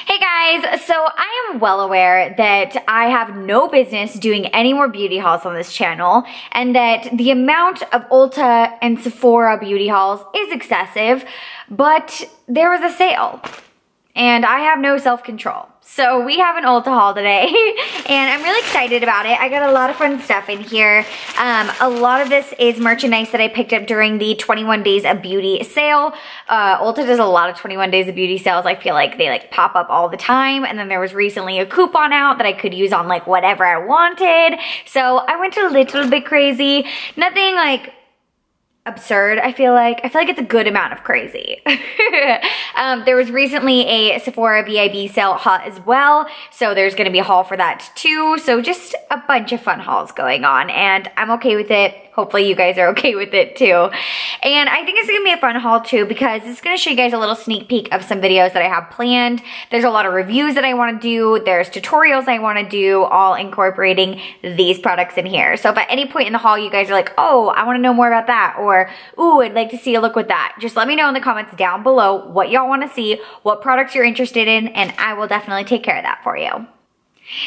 Hey guys, so I am well aware that I have no business doing any more beauty hauls on this channel and that the amount of Ulta and Sephora beauty hauls is excessive, but there was a sale and I have no self-control. So we have an Ulta haul today and I'm really excited about it. I got a lot of fun stuff in here. A lot of this is merchandise that I picked up during the 21 Days of Beauty sale. Ulta does a lot of 21 Days of Beauty sales. I feel like they pop up all the time. And then there was recently a coupon out that I could use on whatever I wanted. So I went a little bit crazy. Nothing absurd, I feel like it's a good amount of crazy. There was recently a Sephora BIB sale haul as well, so there's gonna be a haul for that too. So just a bunch of fun hauls going on, and I'm okay with it. Hopefully you guys are okay with it too. And I think it's gonna be a fun haul too because it's gonna show you guys a little sneak peek of some videos that I have planned. There's a lot of reviews that I wanna do. There's tutorials I wanna do, all incorporating these products in here. So if at any point in the haul you guys are like, oh, I wanna know more about that, or ooh, I'd like to see a look with that, just let me know in the comments down below what y'all wanna see, what products you're interested in, and I will definitely take care of that for you.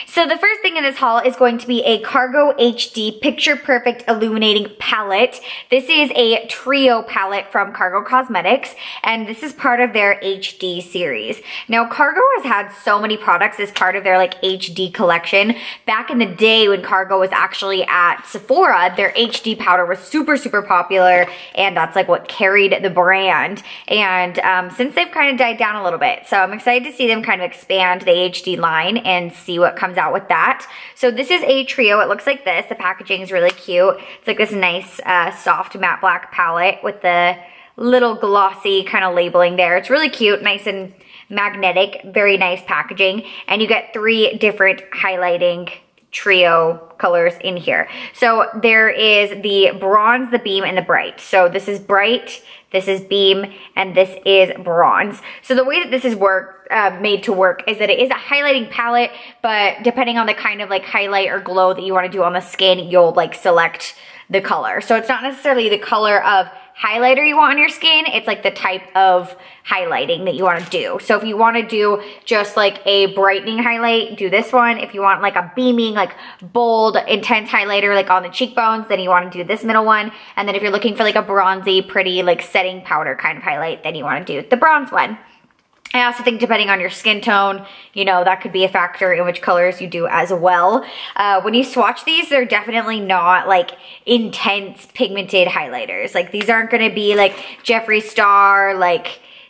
So the first thing in this haul is going to be a Cargo HD Picture Perfect Illuminating Palette. This is a trio palette from Cargo Cosmetics, and this is part of their HD series. Now, Cargo has had so many products as part of their HD collection. Back in the day when Cargo was actually at Sephora, their HD powder was super, super popular, and that's what carried the brand. And since they've kind of died down a little bit, so I'm excited to see them kind of expand the HD line and see what comes out with that. So this is a trio. It looks like this. The packaging is really cute. It's this nice soft matte black palette with the little glossy kind of labeling there. It's really cute, nice and magnetic, very nice packaging. And you get 3 different highlighting trio colors in here. So there is the bronze, the beam, and the bright. So this is bright, this is beam, and this is bronze. So the way that this is made to work is that it is a highlighting palette, but depending on the kind of highlight or glow that you want to do on the skin, you'll select the color. So it's not necessarily the color of highlighter you want on your skin, it's the type of highlighting that you want to do. So if you want to do just a brightening highlight, do this one. If you want a beaming, bold, intense highlighter on the cheekbones, then you want to do this middle one. And then if you're looking for a bronzy, pretty setting powder kind of highlight, then you want to do the bronze one. I also think depending on your skin tone, that could be a factor in which colors you do as well. When you swatch these, they're definitely not intense pigmented highlighters. These aren't gonna be Jeffree Star,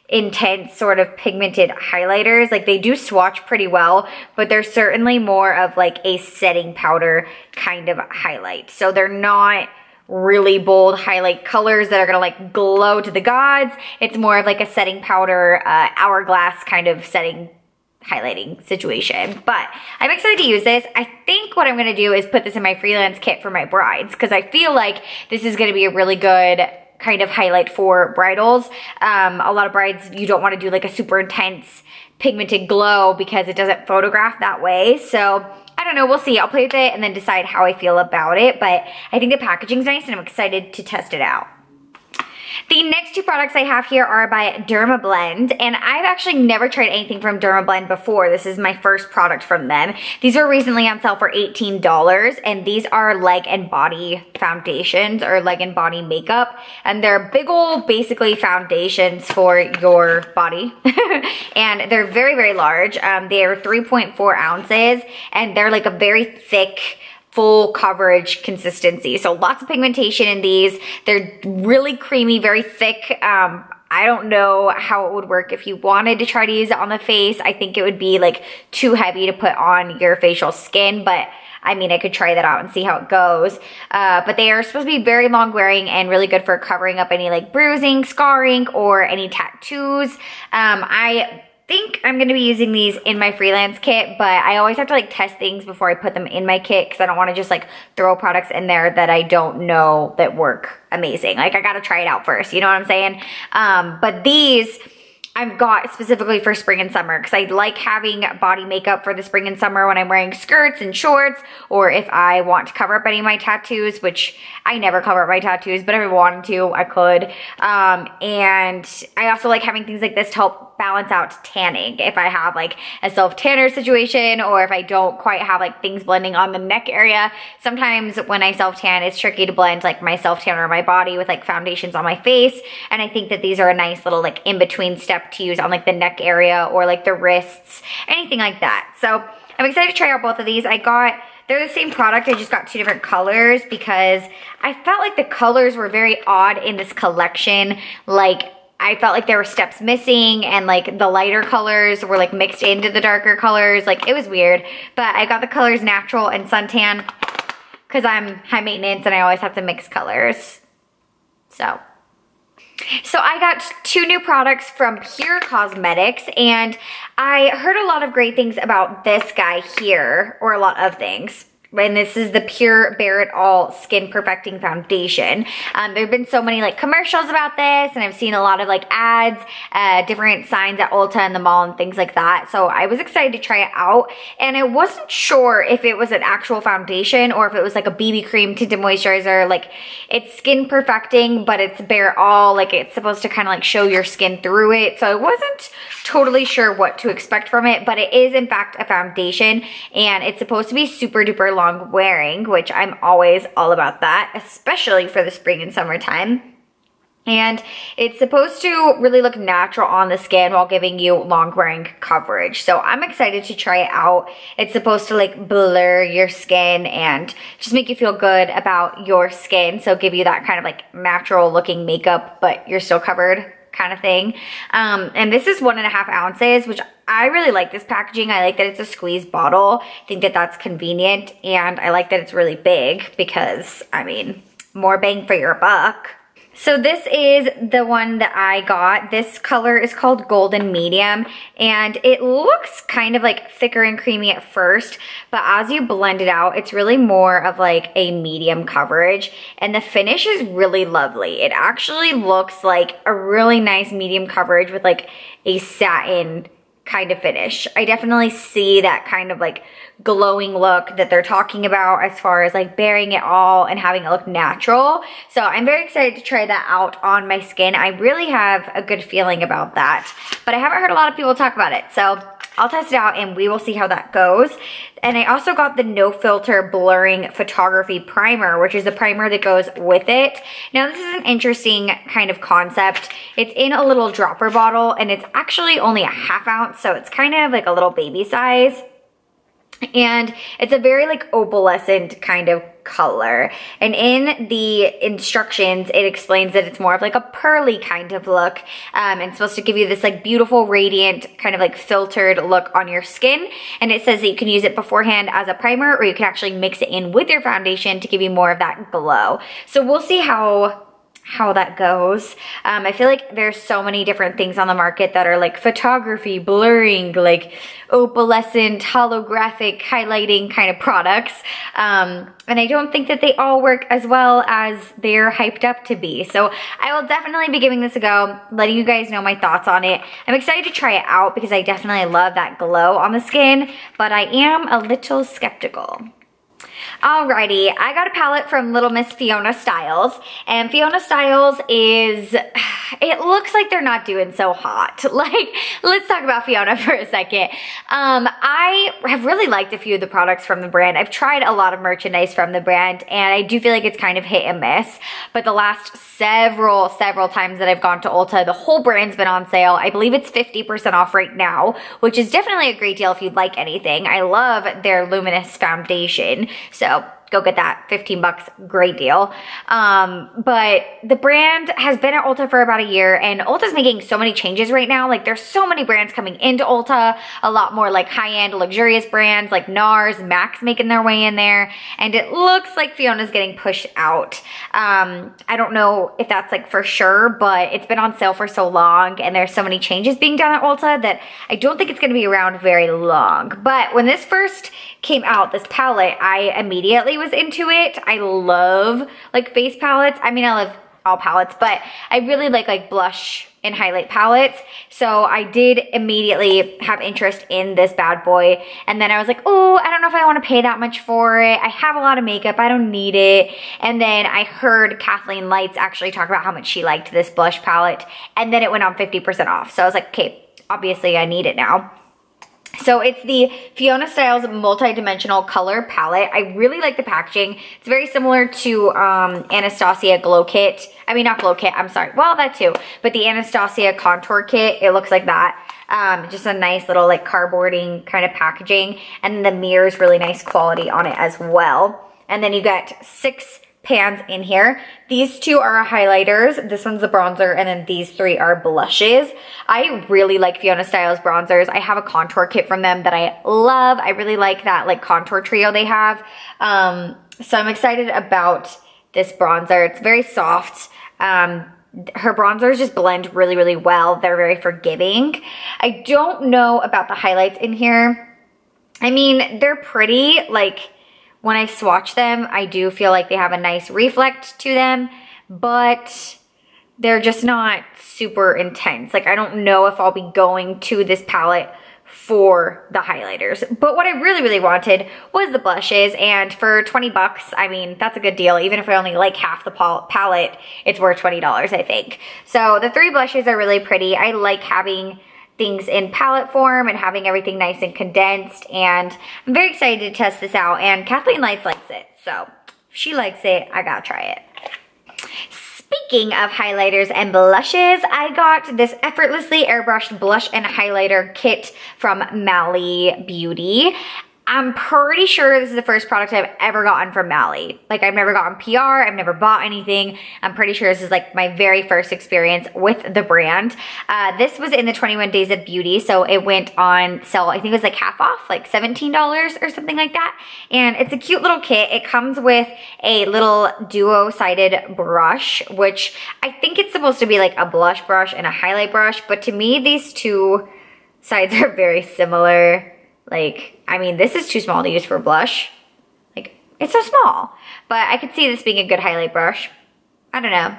intense sort of pigmented highlighters. They do swatch pretty well, but they're certainly more of a setting powder kind of highlight. So they're not really bold highlight colors that are gonna glow to the gods. It's more of a setting powder, hourglass kind of setting highlighting situation. But I'm excited to use this. I think what I'm gonna do is put this in my freelance kit for my brides because I feel like this is gonna be a really good kind of highlight for bridals. A lot of brides, you don't wanna do a super intense pigmented glow because it doesn't photograph that way. So I don't know, we'll see. I'll play with it and then decide how I feel about it, but I think the packaging's nice and I'm excited to test it out. The next 2 products I have here are by DermaBlend, and I've actually never tried anything from DermaBlend before. This is my first product from them. These were recently on sale for $18, and these are leg and body foundations, or leg and body makeup, and they're big old, basically, foundations for your body, and they're very, very large. They are 3.4 ounces, and they're a very thick, full coverage consistency. So lots of pigmentation in these. They're really creamy, very thick. I don't know how it would work if you wanted to try to use it on the face. I think it would be too heavy to put on your facial skin, but I mean, I could try that out and see how it goes. But they are supposed to be very long wearing and really good for covering up any bruising, scarring, or any tattoos. I think I'm gonna be using these in my freelance kit, but I always have to test things before I put them in my kit because I don't want to just throw products in there that I don't know that work amazing. I gotta try it out first, you know what I'm saying? But these I've got specifically for spring and summer because I like having body makeup for the spring and summer when I'm wearing skirts and shorts, or if I want to cover up any of my tattoos, which I never cover up my tattoos, but if I wanted to, I could. And I also like having things like this to help balance out tanning if I have like a self-tanner situation, or if I don't quite have like things blending on the neck area. Sometimes when I self-tan, it's tricky to blend like my self-tanner on my body with like foundations on my face, and I think that these are a nice little like in-between step to use on like the neck area or like the wrists, anything like that. So I'm excited to try out both of these. They're the same product, I just got 2 different colors because I felt like the colors were very odd in this collection. Like, I felt like there were steps missing, and like the lighter colors were like mixed into the darker colors. Like, it was weird, but I got the colors Natural and Suntan because I'm high maintenance and I always have to mix colors. So I got 2 new products from Pure Cosmetics, and I heard a lot of great things about this guy here, or a lot of things. And this is the Pure Bare It All Skin Perfecting Foundation. There have been so many like commercials about this, and I've seen a lot of like ads, different signs at Ulta and the mall and things like that. So I was excited to try it out, and I wasn't sure if it was an actual foundation or if it was like a BB cream tinted moisturizer. Like, it's skin perfecting, but it's bare it all. Like, it's supposed to kind of like show your skin through it. So I wasn't totally sure what to expect from it, but it is in fact a foundation, and it's supposed to be super duper long wearing, which I'm always all about that, especially for the spring and summertime. And it's supposed to really look natural on the skin while giving you long wearing coverage. So I'm excited to try it out. It's supposed to like blur your skin and just make you feel good about your skin. So give you that kind of like natural looking makeup, but you're still covered kind of thing. And this is 1.5 ounces, which I really like this packaging. I like that it's a squeeze bottle. I think that that's convenient, and I like that it's really big because, I mean, more bang for your buck. So this is the one that I got. This color is called Golden Medium, and it looks kind of like thicker and creamy at first, but as you blend it out, it's really more of like a medium coverage, and the finish is really lovely. It actually looks like a really nice medium coverage with like a satin kind of finish. I definitely see that kind of like glowing look that they're talking about as far as like bearing it all and having it look natural. So I'm very excited to try that out on my skin. I really have a good feeling about that, but I haven't heard a lot of people talk about it. So I'll test it out and we will see how that goes. And I also got the No Filter Blurring Photography Primer, which is the primer that goes with it. Now, this is an interesting kind of concept. It's in a little dropper bottle, and it's actually only 1/2 ounce, so it's kind of like a little baby size. And it's a very like opalescent kind of color. And in the instructions, it explains that it's more of like a pearly kind of look. And it's supposed to give you this like beautiful, radiant, kind of like filtered look on your skin. And it says that you can use it beforehand as a primer, or you can actually mix it in with your foundation to give you more of that glow. So we'll see how that goes. I feel like there's so many different things on the market that are like photography, blurring, like opalescent, holographic, highlighting kind of products. And I don't think that they all work as well as they're hyped up to be. So I will definitely be giving this a go, letting you guys know my thoughts on it. I'm excited to try it out because I definitely love that glow on the skin, but I am a little skeptical. Alrighty, I got a palette from Little Miss Fiona Stiles, and Fiona Stiles is, it looks like they're not doing so hot. Like, let's talk about Fiona for a second. I have really liked a few of the products from the brand. I've tried a lot of merchandise from the brand, and I do feel like it's kind of hit and miss, but the last several times that I've gone to Ulta, the whole brand's been on sale. I believe it's 50% off right now, which is definitely a great deal if you'd like anything. I love their Luminous foundation. So go get that, 15 bucks, great deal. But the brand has been at Ulta for about a year, and Ulta's making so many changes right now. Like, there's so many brands coming into Ulta, a lot more like high-end luxurious brands like NARS, MAC's making their way in there, and it looks like Fiona's getting pushed out. I don't know if that's like for sure, but it's been on sale for so long, and there's so many changes being done at Ulta that I don't think it's gonna be around very long. But when this first came out, this palette, I immediately was into it. I love like face palettes. I mean, I love all palettes, but I really like blush and highlight palettes. So I did immediately have interest in this bad boy. And then I was like, oh, I don't know if I want to pay that much for it. I have a lot of makeup. I don't need it. And then I heard Kathleen Lights actually talk about how much she liked this blush palette. And then it went on 50% off. So I was like, okay, obviously I need it now. So it's the Stiles multi-dimensional color palette. I really like the packaging. It's very similar to Anastasia Glow Kit. I mean, not Glow Kit, I'm sorry. Well, that too. But the Anastasia Contour Kit, it looks like that. Just a nice little like cardboarding kind of packaging. And the mirror is really nice quality on it as well. And then you got 6 pans in here. These 2 are highlighters. This one's the bronzer, and then these 3 are blushes. I really like Fion Stiles bronzers. I have a contour kit from them that I love. I really like that like contour trio they have. So I'm excited about this bronzer. It's very soft. Her bronzers just blend really, really well. They're very forgiving. I don't know about the highlights in here. I mean, they're pretty, like, when I swatch them, I do feel like they have a nice reflect to them, but they're just not super intense. Like, I don't know if I'll be going to this palette for the highlighters. But what I really, really wanted was the blushes, and for 20 bucks, I mean, that's a good deal. Even if I only like half the palette, it's worth $20, I think. So the 3 blushes are really pretty. I like having things in palette form and having everything nice and condensed, and I'm very excited to test this out, and Kathleen Lights likes it, so if she likes it, I gotta try it. Speaking of highlighters and blushes, I got this Effortlessly Airbrushed Blush and Highlighter Kit from Mally Beauty. I'm pretty sure this is the first product I've ever gotten from Mally. Like, I've never gotten PR, I've never bought anything. I'm pretty sure this is like my very first experience with the brand. This was in the 21 Days of Beauty, so it went on sale, I think it was like half off, like $17 or something like that. And it's a cute little kit. It comes with a little duo-sided brush, which I think it's supposed to be like a blush brush and a highlight brush, but to me, these 2 sides are very similar. Like, I mean, this is too small to use for blush. Like, it's so small. But I could see this being a good highlight brush. I don't know.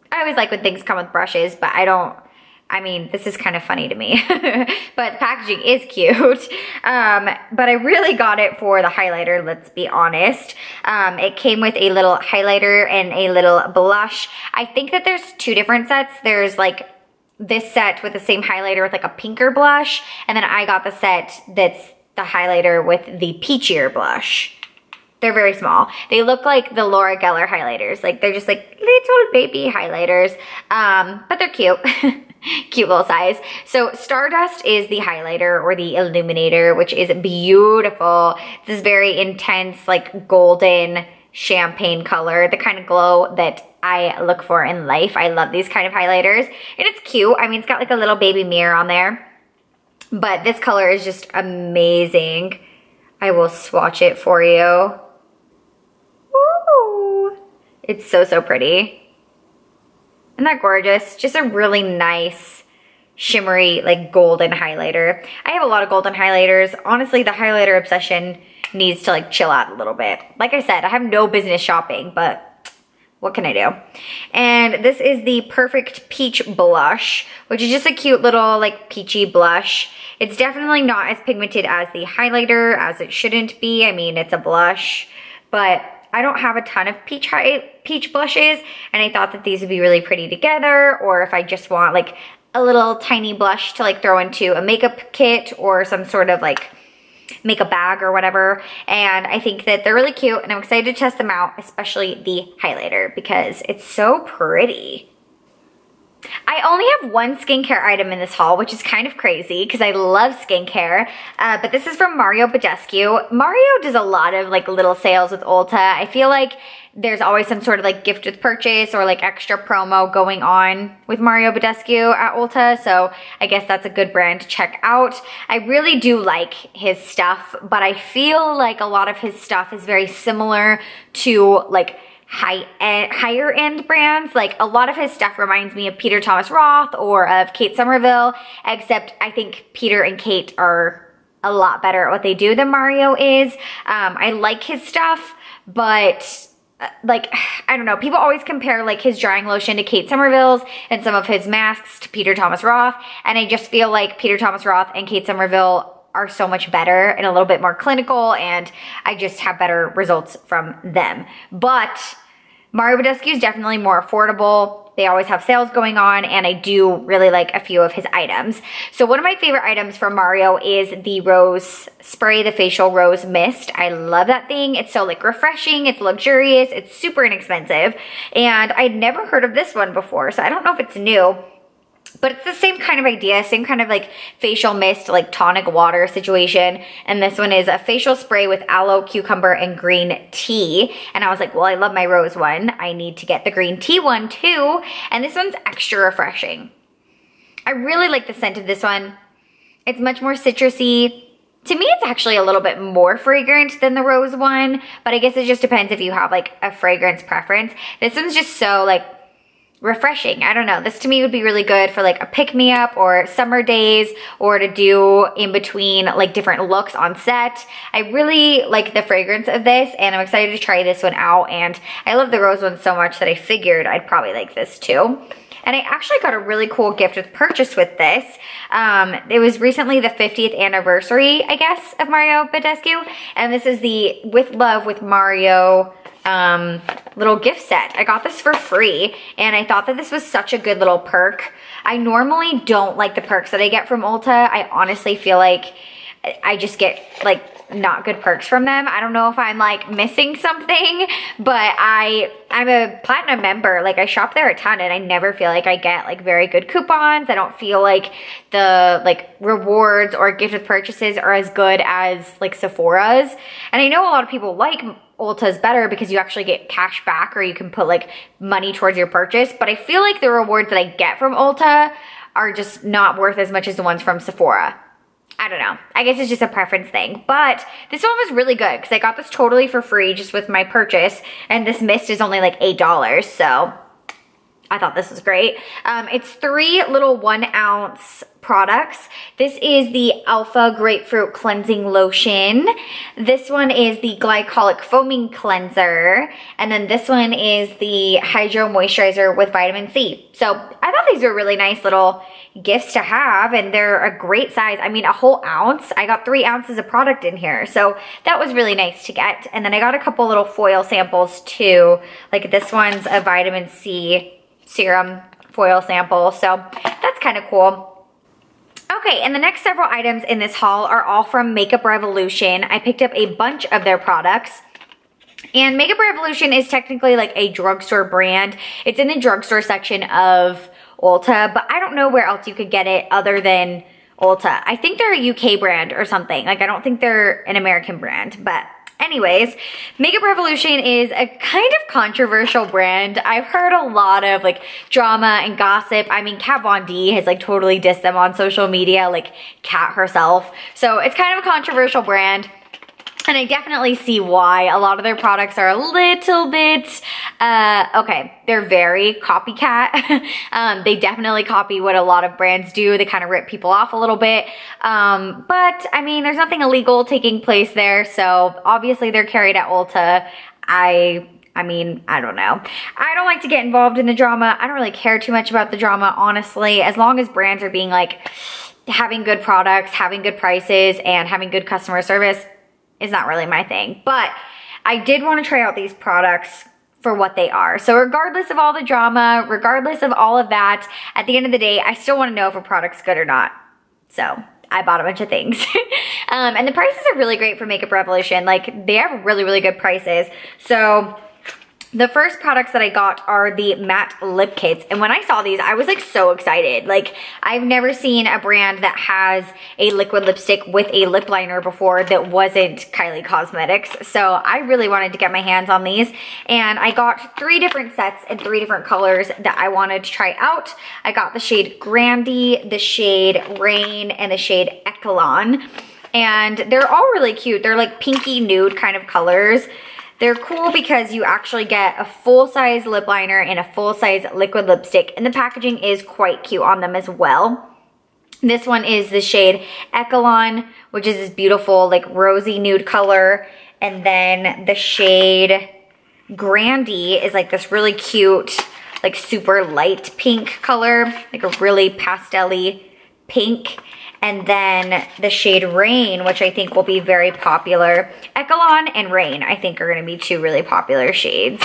I always like when things come with brushes, but I mean, this is kind of funny to me. But the packaging is cute. But I really got it for the highlighter, let's be honest. It came with a little highlighter and a little blush. I think that there's 2 different sets. There's like this set with the same highlighter with like a pinker blush, and then I got the set that's the highlighter with the peachier blush. They're very small. They look like the Laura Geller highlighters. Like, they're just like little baby highlighters, but they're cute. Cute little size. So Stardust is the highlighter or the illuminator, which is beautiful. This is very intense, like golden champagne color, the kind of glow that I look for in life. I love these kind of highlighters, and it's cute. I mean, it's got like a little baby mirror on there, but this color is just amazing. I will swatch it for you. Ooh, it's so, so pretty. Isn't that gorgeous? Just a really nice, shimmery, like golden highlighter. I have a lot of golden highlighters. Honestly, the highlighter obsession needs to like chill out a little bit. Like I said, I have no business shopping, but what can I do? And this is the Perfect Peach Blush, which is just a cute little like peachy blush. It's definitely not as pigmented as the highlighter, as it shouldn't be. I mean, it's a blush, but I don't have a ton of peach blushes, and I thought that these would be really pretty together, or if I just want like a little tiny blush to like throw into a makeup kit or some sort of like makeup bag or whatever. And I think that they're really cute, and I'm excited to test them out, especially the highlighter because it's so pretty. I only have 1 skincare item in this haul, which is kind of crazy because I love skincare, but this is from Mario Badescu. Mario does a lot of like little sales with Ulta. I feel like there's always some sort of like gift with purchase or like extra promo going on with Mario Badescu at Ulta, so I guess that's a good brand to check out. I really do like his stuff, but I feel like a lot of his stuff is very similar to like higher end brands. Like, a lot of his stuff reminds me of Peter Thomas Roth or of Kate Somerville, except I think Peter and Kate are a lot better at what they do than Mario is. I like his stuff, but like, I don't know, people always compare like his drying lotion to Kate Somerville's and some of his masks to Peter Thomas Roth, and I just feel like Peter Thomas Roth and Kate Somerville are so much better and a little bit more clinical, and I just have better results from them. But Mario Badescu is definitely more affordable. They always have sales going on, and I do really like a few of his items. So one of my favorite items from Mario is the rose spray, the facial rose mist. I love that thing. It's so like refreshing, it's luxurious, it's super inexpensive, and I'd never heard of this one before, so I don't know if it's new. But it's the same kind of idea, same kind of like facial mist, like tonic water situation. And this one is a facial spray with aloe, cucumber, and green tea. And I was like, well, I love my rose one. I need to get the green tea one too. And this one's extra refreshing. I really like the scent of this one. It's much more citrusy. To me, it's actually a little bit more fragrant than the rose one, but I guess it just depends if you have like a fragrance preference. This one's just so like refreshing. I don't know. This to me would be really good for like a pick-me-up or summer days, or to do in between like different looks on set. I really like the fragrance of this, and I'm excited to try this one out. And I love the rose one so much that I figured I'd probably like this too. And I actually got a really cool gift with purchase with this. It was recently the 50th anniversary, I guess, of Mario Badescu. And this is the With Love with Mario little gift set. I got this for free, and I thought that this was such a good little perk. I normally don't like the perks that I get from Ulta. I honestly feel like I just get like not good perks from them. I don't know if I'm like missing something, but I'm a platinum member. Like I shop there a ton, and I never feel like I get like very good coupons. I don't feel like the like rewards or gift with purchases are as good as like Sephora's. And I know a lot of people like Ulta's better because you actually get cash back, or you can put like money towards your purchase. But I feel like the rewards that I get from Ulta are just not worth as much as the ones from Sephora. I don't know. I guess it's just a preference thing. But this one was really good because I got this totally for free just with my purchase. And this mist is only like $8. So I thought this was great. It's 3 little 1 ounce products. This is the Alpha Grapefruit Cleansing Lotion. This one is the Glycolic Foaming Cleanser. And then this one is the Hydro Moisturizer with Vitamin C. So I thought these were really nice little gifts to have, and they're a great size. I mean, a whole ounce. I got 3 ounces of product in here. So that was really nice to get. And then I got a couple little foil samples too. Like this one's a vitamin C serum foil sample. So that's kind of cool. Okay, and the next several items in this haul are all from Makeup Revolution. I picked up a bunch of their products. And Makeup Revolution is technically like a drugstore brand. It's in the drugstore section of Ulta, but I don't know where else you could get it other than Ulta. I think they're a UK brand or something. Like I don't think they're an American brand, but anyways, Makeup Revolution is a kind of controversial brand. I've heard a lot of like drama and gossip. I mean, Kat Von D has like totally dissed them on social media, like Kat herself. So it's kind of a controversial brand. And I definitely see why. A lot of their products are a little bit, okay, they're very copycat. They definitely copy what a lot of brands do. They kind of rip people off a little bit. But I mean, there's nothing illegal taking place there. So obviously they're carried at Ulta. I mean, I don't know. I don't like to get involved in the drama. I don't really care too much about the drama, honestly. As long as brands are being like, having good products, having good prices, and having good customer service, is not really my thing. But I did want to try out these products for what they are. So regardless of all the drama, regardless of all of that, at the end of the day, I still want to know if a product's good or not. So I bought a bunch of things. And the prices are really great for Makeup Revolution. Like they have really, really good prices. So the first products that I got are the matte lip kits. And when I saw these, I was like so excited. Like I've never seen a brand that has a liquid lipstick with a lip liner before that wasn't Kylie Cosmetics. So I really wanted to get my hands on these. And I got 3 different sets in 3 different colors that I wanted to try out. I got the shade Grandy, the shade Rain, and the shade Echelon. And they're all really cute. They're like pinky nude kind of colors. They're cool because you actually get a full-size lip liner and a full-size liquid lipstick, and the packaging is quite cute on them as well. This one is the shade Echelon, which is this beautiful like rosy nude color, and then the shade Grandy is like this really cute like super light pink color, like a really pastel-y pink. And then the shade Rain, which I think will be very popular. Echelon and Rain, I think, are going to be 2 really popular shades.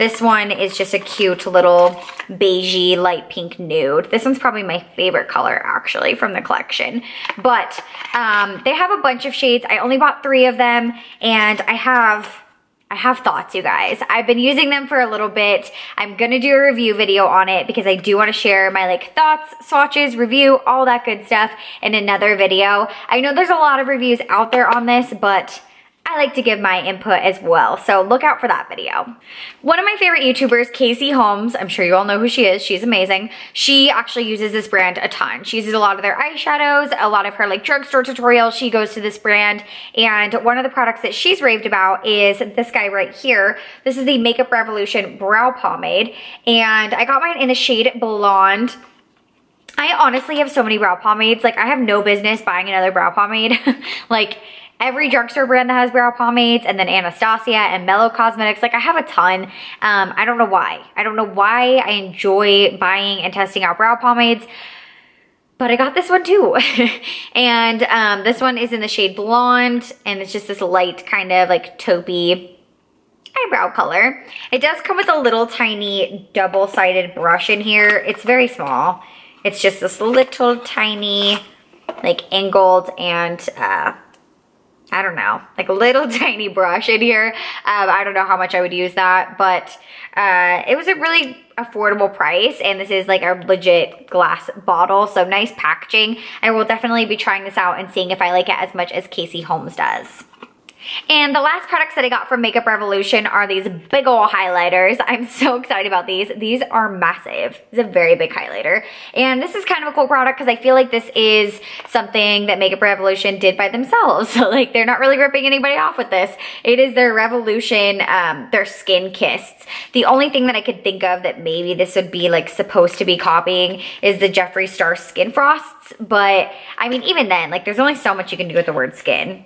This one is just a cute little beigey light pink nude. This one's probably my favorite color actually from the collection. But they have a bunch of shades. I only bought 3 of them, and I have thoughts, you guys. I've been using them for a little bit. I'm gonna do a review video on it because I do wanna share my like thoughts, swatches, review, all that good stuff in another video. I know there's a lot of reviews out there on this, but I like to give my input as well, so look out for that video. One of my favorite YouTubers, Casey Holmes, I'm sure you all know who she is, she's amazing. She actually uses this brand a ton. She uses a lot of their eyeshadows, a lot of her like drugstore tutorials, she goes to this brand, and one of the products that she's raved about is this guy right here. This is the Makeup Revolution Brow Pomade, and I got mine in the shade Blonde. I honestly have so many brow pomades, like I have no business buying another brow pomade. Like, every drugstore brand that has brow pomades, and then Anastasia and Mellow Cosmetics, like I have a ton. I don't know why. I don't know why I enjoy buying and testing out brow pomades, but I got this one too. And this one is in the shade Blonde, and it's just this light kind of like taupey eyebrow color. It does come with a little tiny double-sided brush in here. It's very small. It's just this little tiny like angled and I don't know, like a little tiny brush in here. I don't know how much I would use that, but it was a really affordable price, and this is like a legit glass bottle, so nice packaging. I will definitely be trying this out and seeing if I like it as much as Casey Holmes does. And the last products that I got from Makeup Revolution are these big ol' highlighters. I'm so excited about these. These are massive. It's a very big highlighter. And this is kind of a cool product because I feel like this is something that Makeup Revolution did by themselves. So like they're not really ripping anybody off with this. It is their Revolution, their Skin Kists. The only thing that I could think of that maybe this would be like supposed to be copying is the Jeffree Star Skin Frosts. But I mean, even then, like there's only so much you can do with the word skin.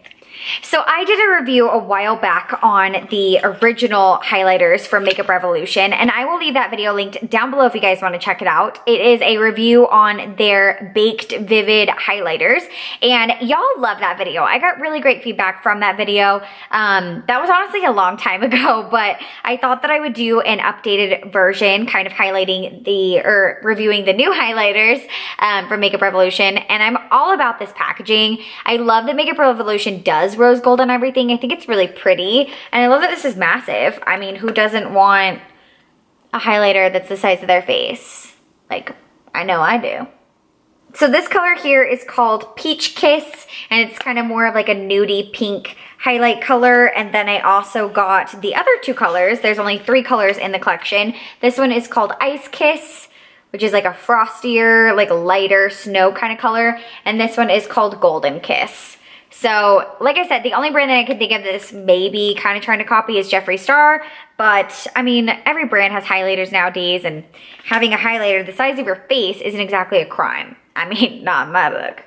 So I did a review a while back on the original highlighters from Makeup Revolution, and I will leave that video linked down below if you guys want to check it out. It is a review on their Baked Vivid highlighters, and y'all love that video. I got really great feedback from that video. That was honestly a long time ago, but I thought that I would do an updated version, kind of highlighting or reviewing the new highlighters from Makeup Revolution, and I'm all about this packaging. I love that Makeup Revolution does rose gold and everything. I think it's really pretty, and I love that this is massive. I mean, who doesn't want a highlighter that's the size of their face? Like, I know I do. So this color here is called Peach Kiss, and it's kind of more of like a nudie pink highlight color. And then I also got the other 2 colors. There's only 3 colors in the collection. This one is called Ice Kiss, which is like a frostier, like lighter snow kind of color. And this one is called Golden Kiss. So, like I said, the only brand that I could think of this maybe kind of trying to copy is Jeffree Star, but I mean, every brand has highlighters nowadays, and having a highlighter the size of your face isn't exactly a crime. I mean, not in my book.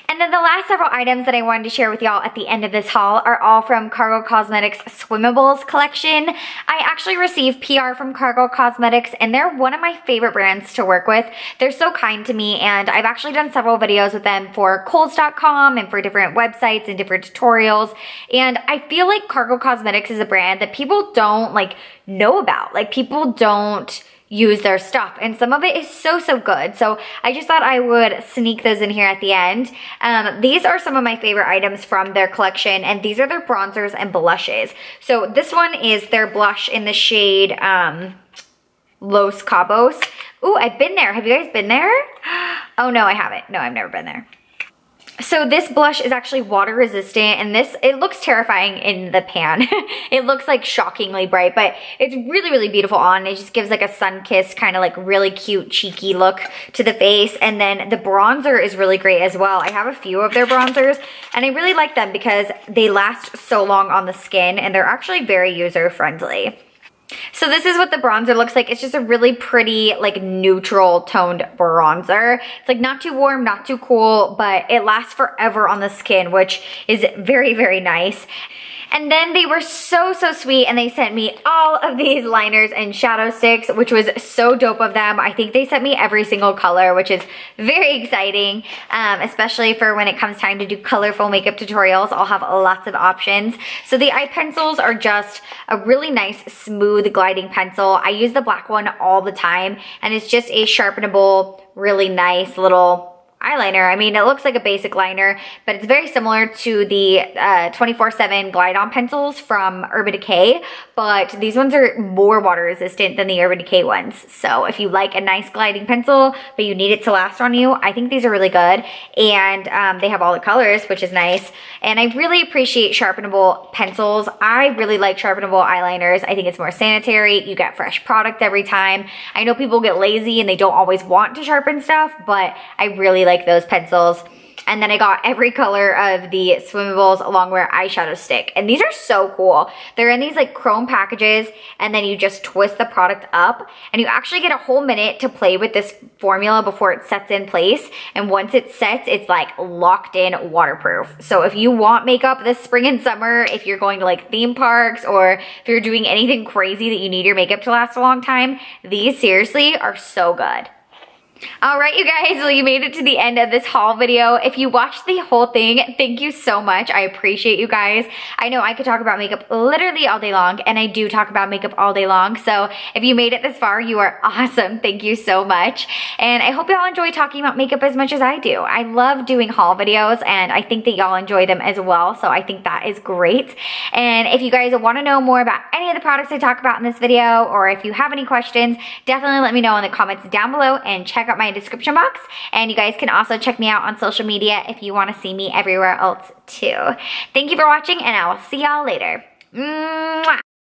And then the last several items that I wanted to share with y'all at the end of this haul are all from Cargo Cosmetics Swimmables collection. I actually received PR from Cargo Cosmetics, and they're one of my favorite brands to work with. They're so kind to me, and I've actually done several videos with them for Kohl's.com and for different websites and different tutorials. And I feel like Cargo Cosmetics is a brand that people don't like know about. Like people don't use their stuff, and some of it is so good. So I just thought I would sneak those in here at the end. These are some of my favorite items from their collection, and these are their bronzers and blushes. So this one is their blush in the shade Los Cabos. Ooh, I've been there. Have you guys been there? Oh no, I haven't. No, I've never been there. So this blush is actually water resistant, and it looks terrifying in the pan. It looks like shockingly bright, but it's really beautiful on. It just gives like a sun-kissed kind of like really cute cheeky look to the face. And then the bronzer is really great as well. I have a few of their bronzers, and I really like them because they last so long on the skin, and they're actually very user-friendly. So this is what the bronzer looks like. It's just a really pretty, like neutral toned bronzer. It's like not too warm, not too cool, but it lasts forever on the skin, which is very nice. And then they were so sweet, and they sent me all of these liners and shadow sticks, which was so dope of them. I think they sent me every single color, which is very exciting, especially for when it comes time to do colorful makeup tutorials. I'll have lots of options. So the eye pencils are just a really nice, smooth gliding pencil. I use the black one all the time, and it's just a sharpenable, really nice little eyeliner. I mean, it looks like a basic liner, but it's very similar to the 24/7 Glide On pencils from Urban Decay, but these ones are more water resistant than the Urban Decay ones. So if you like a nice gliding pencil, but you need it to last on you, I think these are really good. And they have all the colors, which is nice. And I really appreciate sharpenable pencils. I really like sharpenable eyeliners. I think it's more sanitary. You get fresh product every time. I know people get lazy and they don't always want to sharpen stuff, but I really like those pencils. And then I got every color of the Swimmables Longwear eyeshadow stick. And these are so cool. They're in these like chrome packages, and then you just twist the product up, and you actually get a whole minute to play with this formula before it sets in place. And once it sets, it's like locked in waterproof. So if you want makeup this spring and summer, if you're going to like theme parks, or if you're doing anything crazy that you need your makeup to last a long time, these seriously are so good. All right, you guys, well, you made it to the end of this haul video. If you watched the whole thing, thank you so much. I appreciate you guys. I know I could talk about makeup literally all day long, and I do talk about makeup all day long. So if you made it this far, you are awesome. Thank you so much. And I hope y'all enjoy talking about makeup as much as I do. I love doing haul videos, and I think that y'all enjoy them as well. So I think that is great. And if you guys want to know more about any of the products I talk about in this video, or if you have any questions, definitely let me know in the comments down below, and check out my description box. And you guys can also check me out on social media if you want to see me everywhere else too. Thank you for watching, and I will see y'all later. Mwah!